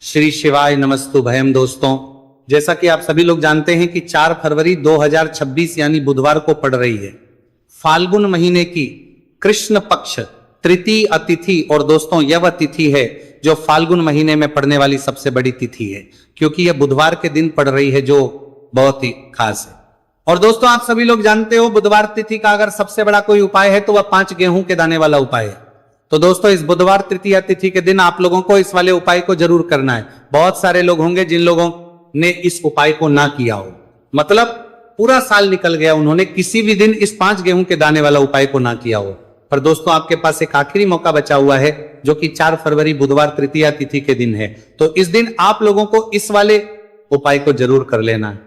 श्री शिवाय नमस्तु भयम। दोस्तों, जैसा कि आप सभी लोग जानते हैं कि 4 फरवरी 2026 यानी बुधवार को पड़ रही है फाल्गुन महीने की कृष्ण पक्ष तृतीय तिथि। और दोस्तों, यह वह तिथि है जो फाल्गुन महीने में पड़ने वाली सबसे बड़ी तिथि है, क्योंकि यह बुधवार के दिन पड़ रही है, जो बहुत ही खास है। और दोस्तों, आप सभी लोग जानते हो बुधवार तिथि का अगर सबसे बड़ा कोई उपाय है तो वह 5 गेहूं के दाने वाला उपाय है। तो दोस्तों, इस बुधवार तृतीया तिथि के दिन आप लोगों को इस वाले उपाय को जरूर करना है। बहुत सारे लोग होंगे जिन लोगों ने इस उपाय को ना किया हो, मतलब पूरा साल निकल गया, उन्होंने किसी भी दिन इस 5 गेहूं के दाने वाला उपाय को ना किया हो। पर दोस्तों, आपके पास एक आखिरी मौका बचा हुआ है, जो कि 4 फरवरी बुधवार तृतीया तिथि के दिन है। तो इस दिन आप लोगों को इस वाले उपाय को जरूर कर लेना है।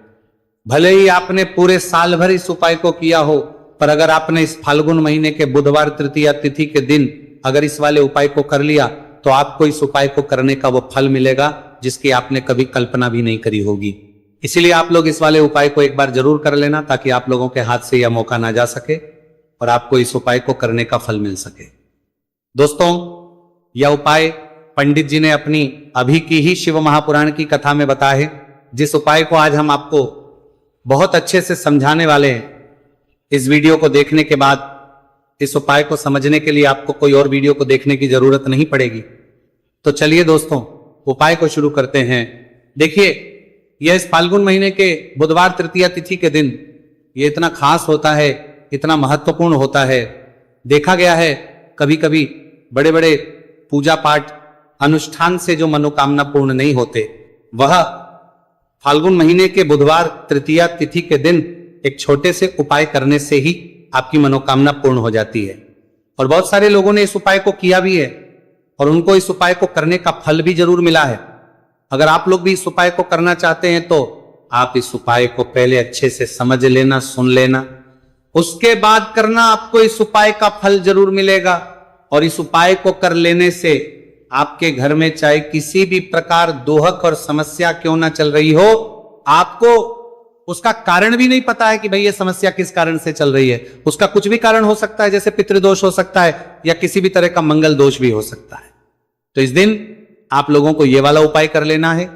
भले ही आपने पूरे साल भर इस उपाय को किया हो, पर अगर आपने इस फाल्गुन महीने के बुधवार तृतीया तिथि के दिन अगर इस वाले उपाय को कर लिया, तो आपको इस उपाय को करने का वो फल मिलेगा जिसकी आपने कभी कल्पना भी नहीं करी होगी। इसीलिए आप लोग इस वाले उपाय को एक बार जरूर कर लेना, ताकि आप लोगों के हाथ से यह मौका ना जा सके और आपको इस उपाय को करने का फल मिल सके। दोस्तों, यह उपाय पंडित जी ने अपनी अभी की ही शिव महापुराण की कथा में बताया है, जिस उपाय को आज हम आपको बहुत अच्छे से समझाने वाले हैं। इस वीडियो को देखने के बाद इस उपाय को समझने के लिए आपको कोई और वीडियो को देखने की जरूरत नहीं पड़ेगी। तो चलिए दोस्तों, उपाय को शुरू करते हैं। देखिए, यह इस फाल्गुन महीने के बुधवार तृतीया तिथि के दिन ये इतना खास होता है, इतना महत्वपूर्ण होता है। देखा गया है कभी कभी बड़े बड़े पूजा पाठ अनुष्ठान से जो मनोकामना पूर्ण नहीं होते, वह फाल्गुन महीने के बुधवार तृतीया तिथि के दिन एक छोटे से उपाय करने से ही आपकी मनोकामना पूर्ण हो जाती है। और बहुत सारे लोगों ने इस उपाय को किया भी है और उनको इस उपाय को करने का फल भी जरूर मिला है। अगर आप लोग भी इस उपाय को करना चाहते हैं तो आप इस उपाय को पहले अच्छे से समझ लेना, सुन लेना, उसके बाद करना, आपको इस उपाय का फल जरूर मिलेगा। और इस उपाय को कर लेने से आपके घर में चाहे किसी भी प्रकार दोहक और समस्या क्यों ना चल रही हो, आपको उसका कारण भी नहीं पता है कि भाई ये समस्या किस कारण से चल रही है। उसका कुछ भी कारण हो सकता है, जैसे पितृदोष हो सकता है या किसी भी तरह का मंगल दोष भी हो सकता है। तो इस दिन आप लोगों को ये वाला उपाय कर लेना है।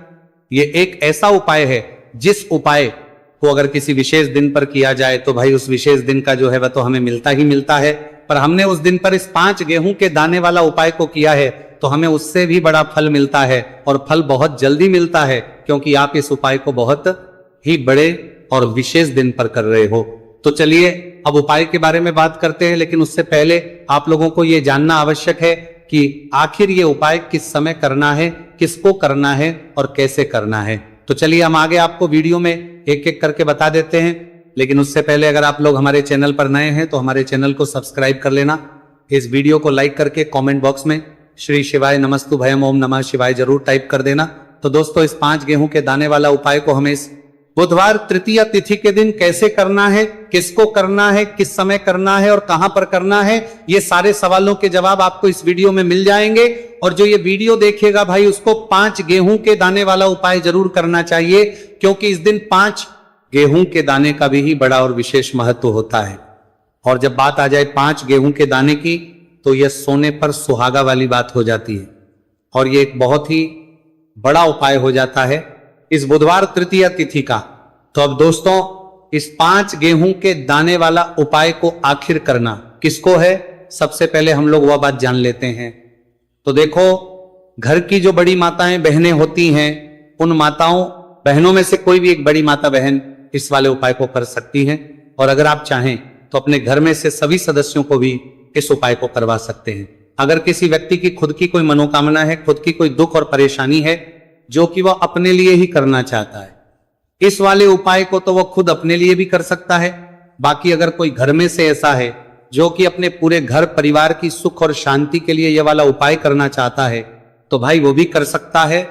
ये एक ऐसा उपाय है जिस उपाय को अगर किसी विशेष दिन पर किया जाए तो भाई उस विशेष दिन का जो है वह तो हमें मिलता ही मिलता है। पर हमने उस दिन पर इस 5 गेहूं के दाने वाला उपाय को किया है तो हमें उससे भी बड़ा फल मिलता है, और फल बहुत जल्दी मिलता है, क्योंकि आप इस उपाय को बहुत ही बड़े और विशेष दिन पर कर रहे हो। तो चलिए अब उपाय के बारे में बात करते हैं, लेकिन उससे पहले आप लोगों को यह जानना आवश्यक है कि आखिर ये उपाय किस समय करना है, किसको करना है और कैसे करना है। तो चलिए हम आगे आपको वीडियो में एक एक करके बता देते हैं। लेकिन उससे पहले अगर आप लोग हमारे चैनल पर नए हैं तो हमारे चैनल को सब्सक्राइब कर लेना। इस वीडियो को लाइक करके कमेंट बॉक्स में श्री शिवाय नमस्तु भयम ओम नमः शिवाय जरूर टाइप कर देना। तो दोस्तों, इस 5 गेहूं के दाने वाला उपाय को हमें इस बुधवार तृतीया तिथि के दिन कैसे करना है, किसको करना है, किस समय करना है और कहां पर करना है, ये सारे सवालों के जवाब आपको इस वीडियो में मिल जाएंगे। और जो ये वीडियो देखेगा भाई, उसको 5 गेहूं के दाने वाला उपाय जरूर करना चाहिए, क्योंकि इस दिन 5 गेहूं के दाने का भी बड़ा और विशेष महत्व होता है। और जब बात आ जाए 5 गेहूं के दाने की, तो यह सोने पर सुहागा वाली बात हो जाती है और ये एक बहुत ही बड़ा उपाय हो जाता है इस बुधवार तृतीया तिथि का। तो अब दोस्तों, इस 5 गेहूं के दाने वाला उपाय को आखिर करना किसको है, सबसे पहले हम लोग वह बात जान लेते हैं। तो देखो, घर की जो बड़ी माताएं बहनें होती हैं, उन माताओं बहनों में से कोई भी एक बड़ी माता बहन इस वाले उपाय को कर सकती हैं। और अगर आप चाहें तो अपने घर में से सभी सदस्यों को भी इस उपाय को करवा सकते हैं। अगर किसी व्यक्ति की खुद की कोई मनोकामना है, खुद की कोई दुख और परेशानी है जो कि वह अपने लिए ही करना चाहता है, इस वाले उपाय को तो वह खुद अपने लिए भी कर सकता है। बाकी अगर कोई घर में से ऐसा है जो कि अपने पूरे घर परिवार की सुख और शांति के लिए यह वाला उपाय करना चाहता है, तो भाई वो भी कर सकता है।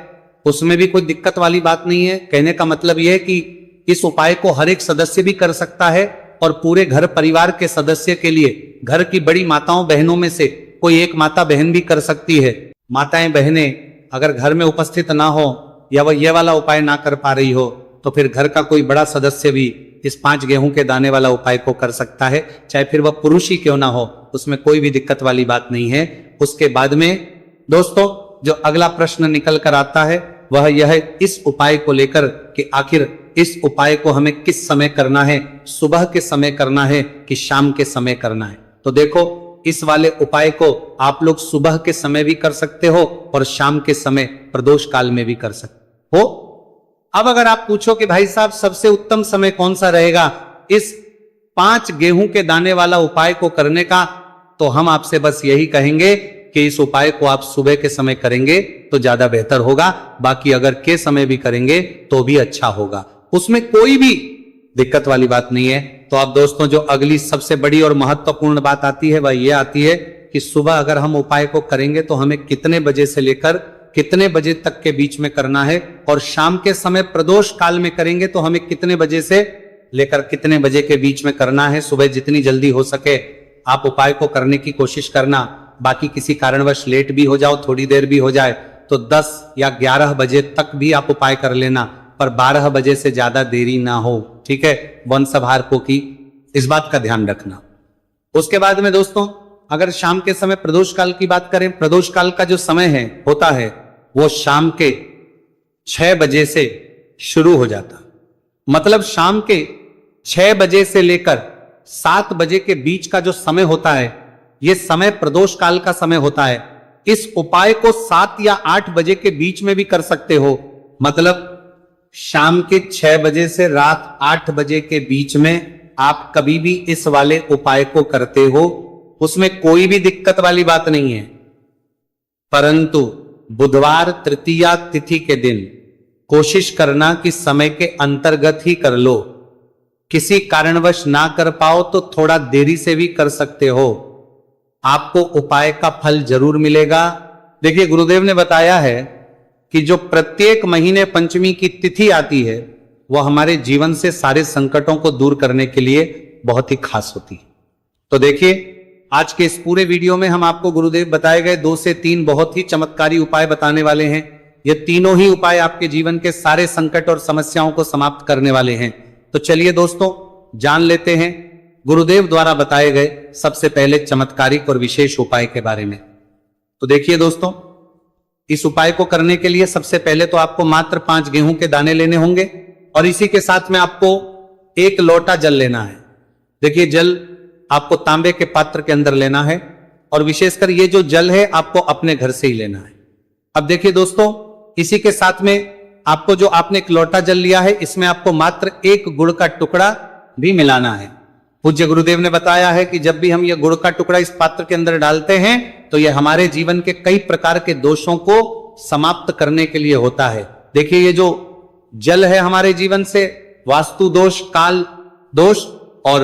उसमें भी कोई दिक्कत वाली बात नहीं है। कहने का मतलब यह है कि इस उपाय को हर एक सदस्य भी कर सकता है, और पूरे घर परिवार के सदस्य के लिए घर की बड़ी माताओं बहनों में से कोई एक माता बहन भी कर सकती है। माताएं बहनें अगर घर में उपस्थित ना हो या वह ये वाला उपाय ना कर पा रही हो, तो फिर घर का कोई बड़ा सदस्य भी इस 5 गेहूं के दाने वाला उपाय को कर सकता है, चाहे फिर वह पुरुष ही क्यों ना हो, उसमें कोई भी दिक्कत वाली बात नहीं है। उसके बाद में दोस्तों, जो अगला प्रश्न निकल कर आता है वह यह इस उपाय को लेकर कि आखिर इस उपाय को हमें किस समय करना है, सुबह के समय करना है कि शाम के समय करना है। तो देखो, इस वाले उपाय को आप लोग सुबह के समय भी कर सकते हो और शाम के समय प्रदोष काल में भी कर सकते हो। अब अगर आप पूछो कि भाई साहब सबसे उत्तम समय कौन सा रहेगा इस 5 गेहूं के दाने वाला उपाय को करने का, तो हम आपसे बस यही कहेंगे कि इस उपाय को आप सुबह के समय करेंगे तो ज्यादा बेहतर होगा। बाकी अगर के समय भी करेंगे तो भी अच्छा होगा, उसमें कोई भी दिक्कत वाली बात नहीं है। तो आप दोस्तों, जो अगली सबसे बड़ी और महत्वपूर्ण बात आती है वह यह आती है कि सुबह अगर हम उपाय को करेंगे तो हमें कितने बजे से लेकर कितने बजे तक के बीच में करना है, और शाम के समय प्रदोष काल में करेंगे तो हमें कितने बजे से लेकर कितने बजे के बीच में करना है। सुबह जितनी जल्दी हो सके आप उपाय को करने की कोशिश करना। बाकी किसी कारणवश लेट भी हो जाओ, थोड़ी देर भी हो जाए, तो 10 या 11 बजे तक भी आप उपाय कर लेना, पर 12 बजे से ज्यादा देरी ना हो, ठीक है। वंशभारकों की इस बात का ध्यान रखना। उसके बाद में दोस्तों, अगर शाम के समय प्रदोष काल की बात करें, प्रदोष काल का जो समय है होता है वो शाम के 6 बजे से शुरू हो जाता, मतलब शाम के 6 बजे से लेकर 7 बजे के बीच का जो समय होता है, यह समय प्रदोष काल का समय होता है। इस उपाय को 7 या 8 बजे के बीच में भी कर सकते हो, मतलब शाम के 6 बजे से रात 8 बजे के बीच में आप कभी भी इस वाले उपाय को करते हो, उसमें कोई भी दिक्कत वाली बात नहीं है। परंतु बुधवार तृतीया तिथि के दिन कोशिश करना कि समय के अंतर्गत ही कर लो। किसी कारणवश ना कर पाओ तो थोड़ा देरी से भी कर सकते हो, आपको उपाय का फल जरूर मिलेगा। देखिए, गुरुदेव ने बताया है कि जो प्रत्येक महीने पंचमी की तिथि आती है वह हमारे जीवन से सारे संकटों को दूर करने के लिए बहुत ही खास होती है। तो देखिए, आज के इस पूरे वीडियो में हम आपको गुरुदेव बताए गए 2 से 3 बहुत ही चमत्कारी उपाय बताने वाले हैं। ये तीनों ही उपाय आपके जीवन के सारे संकट और समस्याओं को समाप्त करने वाले हैं। तो चलिए दोस्तों, जान लेते हैं गुरुदेव द्वारा बताए गए सबसे पहले चमत्कारिक और विशेष उपाय के बारे में। तो देखिए दोस्तों, इस उपाय को करने के लिए सबसे पहले तो आपको मात्र 5 गेहूं के दाने लेने होंगे, और इसी के साथ में आपको 1 लोटा जल लेना है। देखिए, जल आपको तांबे के पात्र के अंदर लेना है, और विशेषकर ये जो जल है आपको अपने घर से ही लेना है। अब देखिए दोस्तों, इसी के साथ में आपको जो आपने 1 लोटा जल लिया है, इसमें आपको मात्र 1 गुड़ का टुकड़ा भी मिलाना है। पूज्य गुरुदेव ने बताया है कि जब भी हम ये गुड़ का टुकड़ा इस पात्र के अंदर डालते हैं तो ये हमारे जीवन के कई प्रकार के दोषों को समाप्त करने के लिए होता है। देखिए, ये जो जल है हमारे जीवन से वास्तु दोष, काल दोष और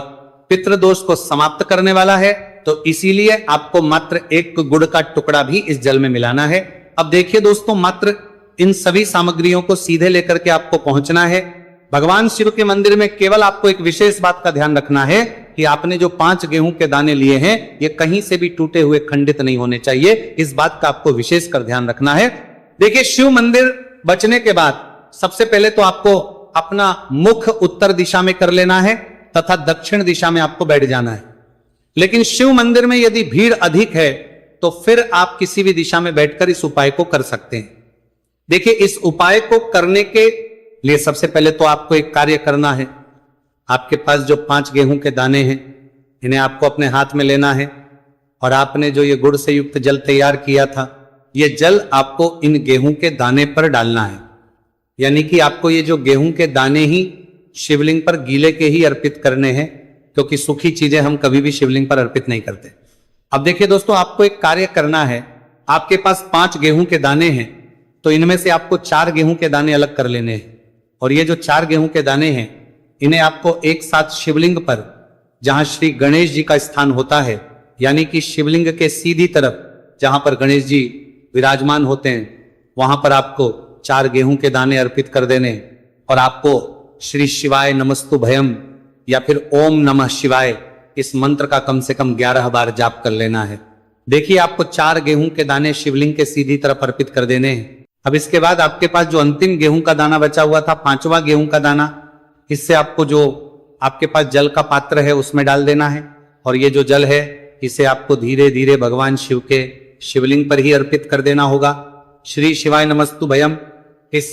पितृ दोष को समाप्त करने वाला है, तो इसीलिए आपको मात्र 1 गुड़ का टुकड़ा भी इस जल में मिलाना है। अब देखिए दोस्तों, मात्र इन सभी सामग्रियों को सीधे लेकर के आपको पहुंचना है भगवान शिव के मंदिर में। केवल आपको एक विशेष बात का ध्यान रखना है कि आपने जो 5 गेहूं के दाने लिए हैं ये कहीं से भी टूटे हुए खंडित नहीं होने चाहिए, इस बात का आपको विशेष कर ध्यान रखना है। देखिए, शिव मंदिर बचने के बाद सबसे पहले तो आपको अपना मुख उत्तर दिशा में कर लेना है तथा दक्षिण दिशा में आपको बैठ जाना है। लेकिन शिव मंदिर में यदि भीड़ अधिक है तो फिर आप किसी भी दिशा में बैठकर इस उपाय को कर सकते हैं। देखिए, इस उपाय को करने के लिए सबसे पहले तो आपको एक कार्य करना है। आपके पास जो 5 गेहूं के दाने हैं इन्हें आपको अपने हाथ में लेना है, और आपने जो ये गुड़ से युक्त जल तैयार किया था, ये जल आपको इन गेहूं के दाने पर डालना है। यानी कि आपको ये जो गेहूं के दाने ही शिवलिंग पर गीले के ही अर्पित करने हैं, क्योंकि सूखी चीजें हम कभी भी शिवलिंग पर अर्पित नहीं करते। अब देखिए दोस्तों, आपको एक कार्य करना है। आपके पास 5 गेहूं के दाने हैं, तो इनमें से आपको 4 गेहूं के दाने अलग कर लेने हैं, और ये जो 4 गेहूं के दाने हैं इन्हें आपको एक साथ शिवलिंग पर, जहां श्री गणेश जी का स्थान होता है, यानी कि शिवलिंग के सीधी तरफ जहां पर गणेश जी विराजमान होते हैं, वहां पर आपको 4 गेहूं के दाने अर्पित कर देने, और आपको श्री शिवाय नमस्तु भयम या फिर ओम नमः शिवाय इस मंत्र का कम से कम 11 बार जाप कर लेना है। देखिए, आपको 4 गेहूं के दाने शिवलिंग के सीधी तरफ अर्पित कर देने हैं। अब इसके बाद आपके पास जो अंतिम गेहूं का दाना बचा हुआ था, 5वां गेहूं का दाना, इससे आपको जो आपके पास जल का पात्र है उसमें डाल देना है, और ये जो जल है इसे आपको धीरे धीरे भगवान शिव के शिवलिंग पर ही अर्पित कर देना होगा। श्री शिवाय नमस्तु भयम इस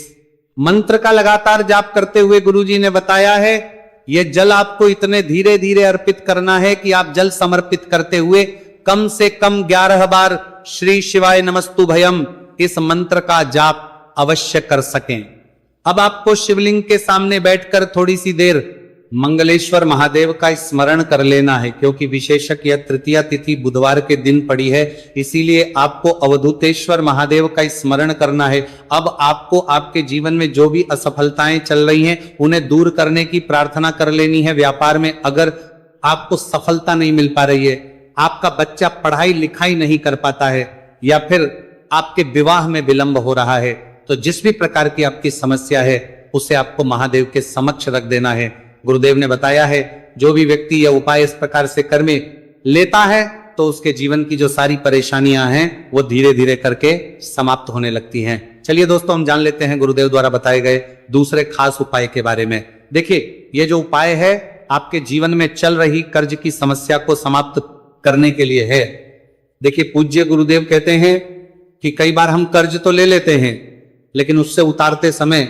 मंत्र का लगातार जाप करते हुए गुरुजी ने बताया है, यह जल आपको इतने धीरे धीरे अर्पित करना है कि आप जल समर्पित करते हुए कम से कम 11 बार श्री शिवाय नमस्तु भयम इस मंत्र का जाप अवश्य कर सकें। अब आपको शिवलिंग के सामने बैठकर थोड़ी सी देर मंगलेश्वर महादेव का स्मरण कर लेना है, क्योंकि विशेषक यह तृतीया तिथि बुधवार के दिन पड़ी है, इसीलिए आपको अवधूतेश्वर महादेव का स्मरण करना है। अब आपको आपके जीवन में जो भी असफलताएं चल रही हैं उन्हें दूर करने की प्रार्थना कर लेनी है। व्यापार में अगर आपको सफलता नहीं मिल पा रही है, आपका बच्चा पढ़ाई लिखाई नहीं कर पाता है, या फिर आपके विवाह में विलंब हो रहा है, तो जिस भी प्रकार की आपकी समस्या है उसे आपको महादेव के समक्ष रख देना है। गुरुदेव ने बताया है जो भी व्यक्ति यह उपाय इस प्रकार से कर में लेता है तो उसके जीवन की जो सारी परेशानियां हैं वो धीरे धीरे करके समाप्त होने लगती हैं। चलिए दोस्तों, हम जान लेते हैं गुरुदेव द्वारा बताए गए दूसरे खास उपाय के बारे में। देखिए, ये जो उपाय है आपके जीवन में चल रही कर्ज की समस्या को समाप्त करने के लिए है। देखिए, पूज्य गुरुदेव कहते हैं कि कई बार हम कर्ज तो ले लेते हैं, लेकिन उससे उतारते समय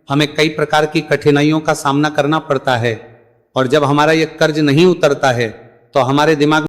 हमें कई प्रकार की कठिनाइयों का सामना करना पड़ता है, और जब हमारा यह कर्ज नहीं उतरता है तो हमारे दिमाग